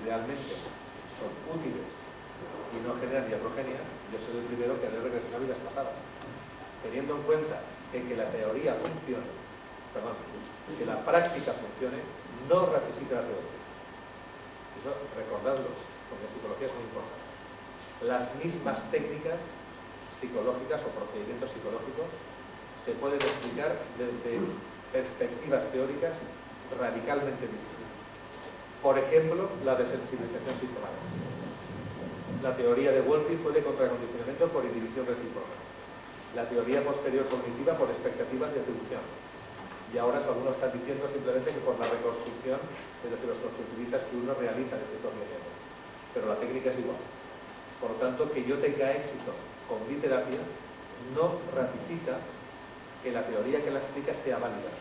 realmente son útiles y no generan iatrogenia, yo soy el primero que haré regresión a vidas pasadas, teniendo en cuenta que la teoría funcione, perdón, que la práctica funcione, no ratifica la teoría. Eso recordadlo, porque en psicología es muy importante. Las mismas técnicas psicológicas o procedimientos psicológicos se pueden explicar desde perspectivas teóricas radicalmente distintas. Por ejemplo, la desensibilización sistemática. La teoría de Wolfi fue de contracondicionamiento por inhibición recíproca. La teoría posterior cognitiva por expectativas y atribución. Y ahora algunos están diciendo simplemente que por la reconstrucción, es decir, los constructivistas, que uno realiza de su entorno. Pero la técnica es igual. Por lo tanto, que yo tenga éxito con mi terapia no ratifica que la teoría que la explica sea válida.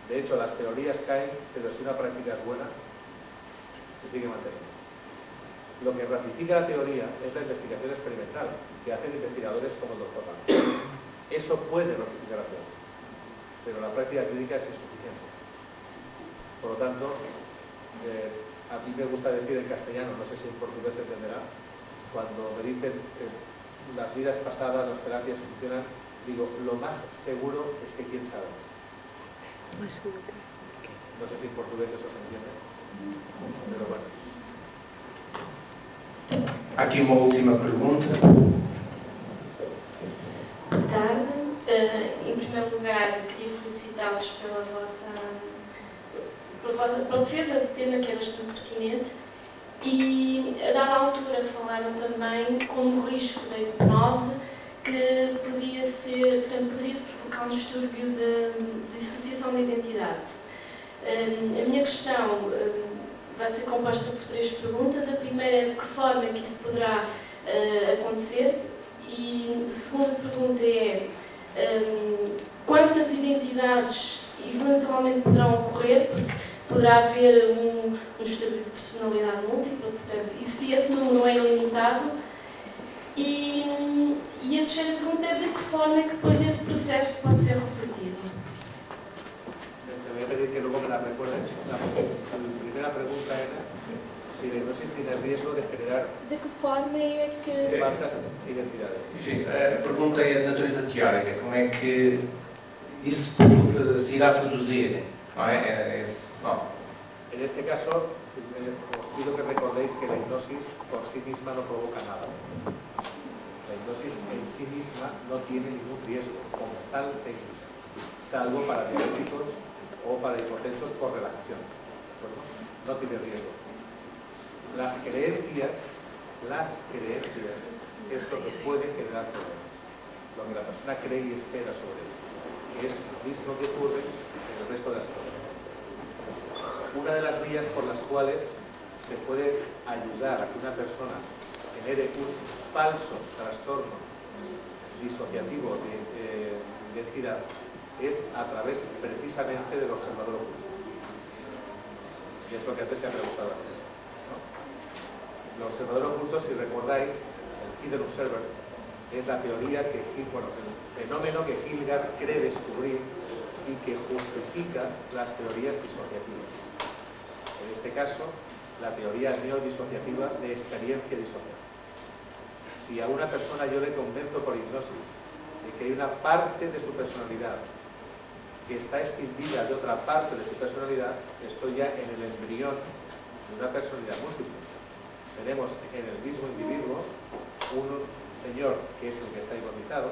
De hecho, las teorías caen, pero si una práctica es buena, se sigue manteniendo. Lo que ratifica la teoría es la investigación experimental que hacen investigadores como el Dr. Lam. Eso puede ratificar la teoría, pero la práctica clínica es insuficiente. Por lo tanto, a mí me gusta decir en castellano, no sé si en portugués se entenderá, cuando me dicen las vidas pasadas, las terapias funcionan, digo, lo más seguro es que quién sabe. No sé si en portugués eso se entiende, pero bueno. Aqui uma última pergunta. Boa tarde. Em primeiro lugar, queria felicitá-los pela defesa do tema, que é bastante pertinente. E, a dada altura, falaram também como o risco da hipnose, que poderia provocar um distúrbio de dissociação de identidade. A minha questão vai ser composta por 3 perguntas. A primeira é de que forma é que isso poderá acontecer, e a segunda pergunta é quantas identidades eventualmente poderão ocorrer, porque poderá haver um distúrbio de personalidade múltipla, portanto, e se esse número é ilimitado. E a terceira pergunta é de que forma é que depois esse processo pode ser repetido. Te voy a pedir que luego me la recuerdes. La primera pregunta era si la hipnosis tiene riesgo de generar De que forma é que... falsas identidades. Sim, a pergunta é de natureza teórica. Como é que isso se irá produzir? Não é? En este caso, os pido que recordéis que la hipnosis por sí misma no provoca nada. La hipnosis en sí misma no tiene ningún riesgo como tal técnica, salvo para diabéticos o para hipotensos por relajación. Bueno, no tiene riesgos. Las creencias es lo que puede generar problemas. Lo que la persona cree y espera sobre ello, que es lo mismo que ocurre en el resto de las cosas. Una de las vías por las cuales se puede ayudar a que una persona genere un falso trastorno disociativo de identidad es a través precisamente del observador oculto. Y es lo que antes se ha preguntado antes, ¿no? El observador oculto, si recordáis, el hidden observer, es la teoría que, bueno, el fenómeno que Hilgard cree descubrir y que justifica las teorías disociativas. En este caso, la teoría neodisociativa de experiencia disociativa. Si a una persona yo le convenzo por hipnosis de que hay una parte de su personalidad que está extendida de otra parte de su personalidad, estoy ya en el embrión de una personalidad múltiple. Tenemos en el mismo individuo un señor que es el que está hipnotizado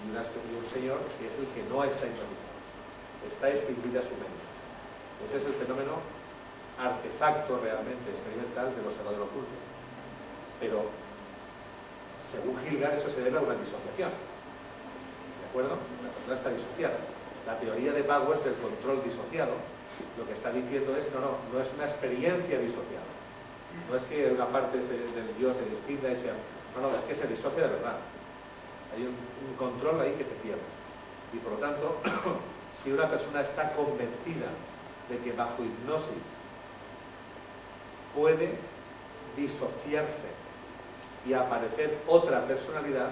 y un señor que es el que no está hipnotizado. Está extinguida su mente. Ese es el fenómeno artefacto realmente experimental del observador oculto. Pero, según Hilgard, eso se debe a una disociación. ¿De acuerdo? La persona está disociada. La teoría de Powers del control disociado lo que está diciendo es no es una experiencia disociada. No es que una parte del yo se distinga y sea... No, es que se disocia de verdad. Hay un control ahí que se pierde. Y por lo tanto, si una persona está convencida de que bajo hipnosis puede disociarse y aparecer otra personalidad,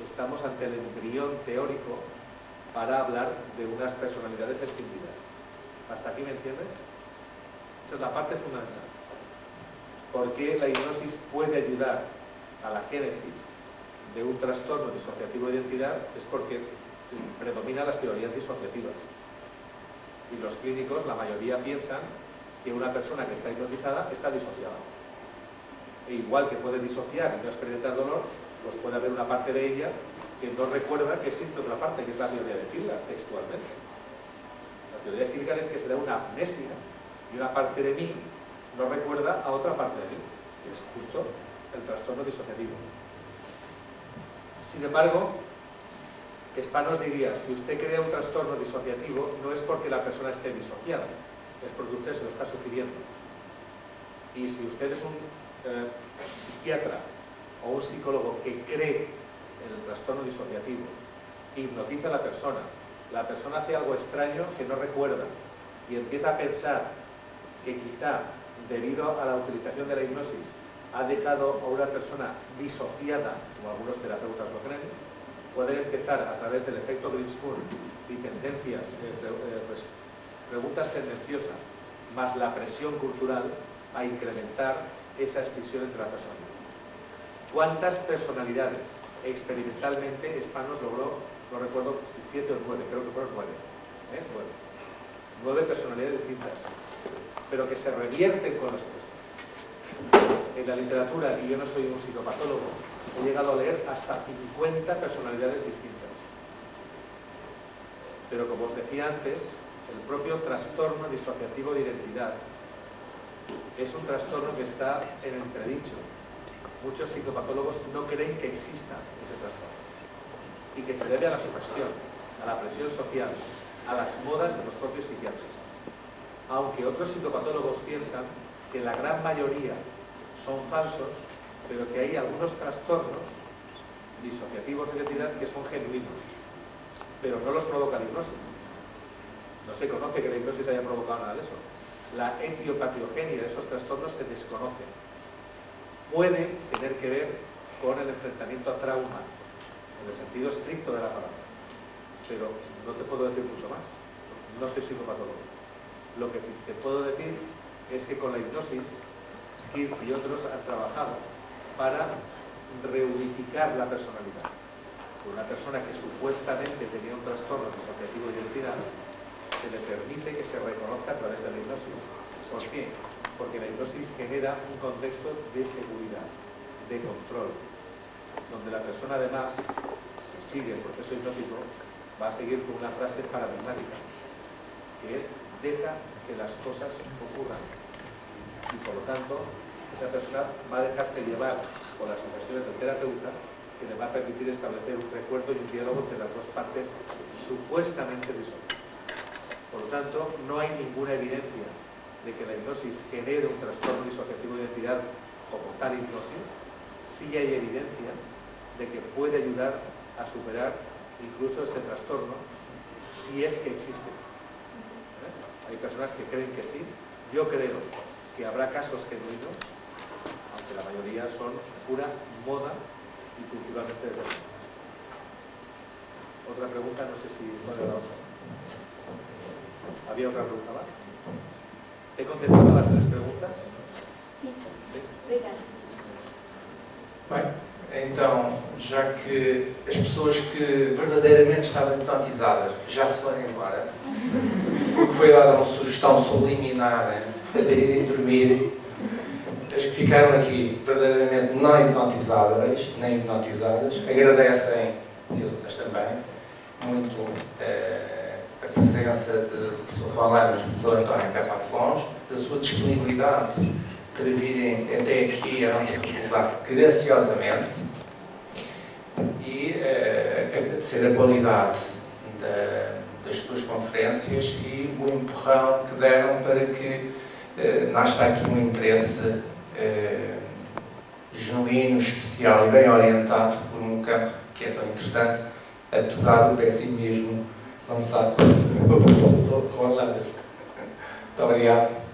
estamos ante el embrión teórico para hablar de unas personalidades extinguidas. ¿Hasta aquí me entiendes? Esa es la parte fundamental. ¿Por qué la hipnosis puede ayudar a la génesis de un trastorno disociativo de identidad? Es porque predominan las teorías disociativas. Y los clínicos, la mayoría, piensan que una persona que está hipnotizada está disociada. E igual que puede disociar y no experimentar dolor, pues puede haber una parte de ella que no recuerda que existe otra parte, que es la teoría de Kierkegaard, textualmente. La teoría de Kierkegaard es que se da una amnesia y una parte de mí no recuerda a otra parte de mí, que es justo el trastorno disociativo. Sin embargo, Spano nos diría, si usted crea un trastorno disociativo, no es porque la persona esté disociada, es porque usted se lo está sugiriendo. Y si usted es un psiquiatra o un psicólogo que cree en el trastorno disociativo, hipnotiza a la persona hace algo extraño que no recuerda y empieza a pensar que quizá debido a la utilización de la hipnosis ha dejado a una persona disociada, como algunos terapeutas lo creen, pueden empezar a través del efecto Grinspoon y tendencias, preguntas tendenciosas, más la presión cultural, a incrementar esa escisión entre la persona. ¿Cuántas personalidades experimentalmente Spanos logró? No recuerdo si 7 o 9, creo que fueron 9. 9 personalidades distintas, pero que se revierten con la sugestión. En la literatura, y yo no soy un psicopatólogo, he llegado a leer hasta 50 personalidades distintas. Pero como os decía antes, el propio trastorno disociativo de identidad es un trastorno que está en entredicho. Muchos psicopatólogos no creen que exista ese trastorno y que se debe a la sugestión, a la presión social, a las modas de los propios psiquiatras. Aunque otros psicopatólogos piensan que la gran mayoría son falsos, pero que hay algunos trastornos disociativos de identidad que son genuinos, pero no los provoca la hipnosis. No se conoce que la hipnosis haya provocado nada de eso. La etiopatiogenia de esos trastornos se desconoce. Puede tener que ver con el enfrentamiento a traumas, en el sentido estricto de la palabra, pero no te puedo decir mucho más. No soy psicopatólogo. Lo que te puedo decir es que con la hipnosis, Kirch y otros han trabajado para reunificar la personalidad. Una persona que supuestamente tenía un trastorno disociativo de identidad, se le permite que se reconozca a través de la hipnosis. ¿Por qué? Porque la hipnosis genera un contexto de seguridad, de control, donde la persona además, si sigue el proceso hipnótico, va a seguir con una frase paradigmática, que es: deja que las cosas ocurran. Y por lo tanto, esa persona va a dejarse llevar por las sugestiones del terapeuta, que le va a permitir establecer un recuerdo y un diálogo entre las dos partes supuestamente disociadas. Por lo tanto, no hay ninguna evidencia de que la hipnosis genere un trastorno disociativo de identidad como tal hipnosis. Sí hay evidencia de que puede ayudar a superar incluso ese trastorno, si es que existe. Hay personas que creen que sí. Yo creo que habrá casos genuinos, aunque la mayoría son pura moda y culturalmente determinados. Otra pregunta, no sé si puede dar otra. ¿Había otra pregunta más? ¿He contestado a las 3 preguntas? Sim. Sí. Obrigada. Bem, então, já que as pessoas que verdadeiramente estavam hipnotizadas já se foram embora, porque foi dada uma sugestão subliminar para irem dormir, as que ficaram aqui verdadeiramente não hipnotizadas, nem hipnotizadas, agradecem, e as outras também, muito a presença do professor Juan Lamas, do professor António Pepa Afonso, da sua disponibilidade para virem até aqui à nossa faculdade graciosamente e agradecer a qualidade das suas conferências e o empurrão que deram para que nasça aqui um interesse genuíno, especial e bem orientado por um campo que é tão interessante, apesar do pessimismo lançado pelo professor Juan Lamas. Muito obrigado.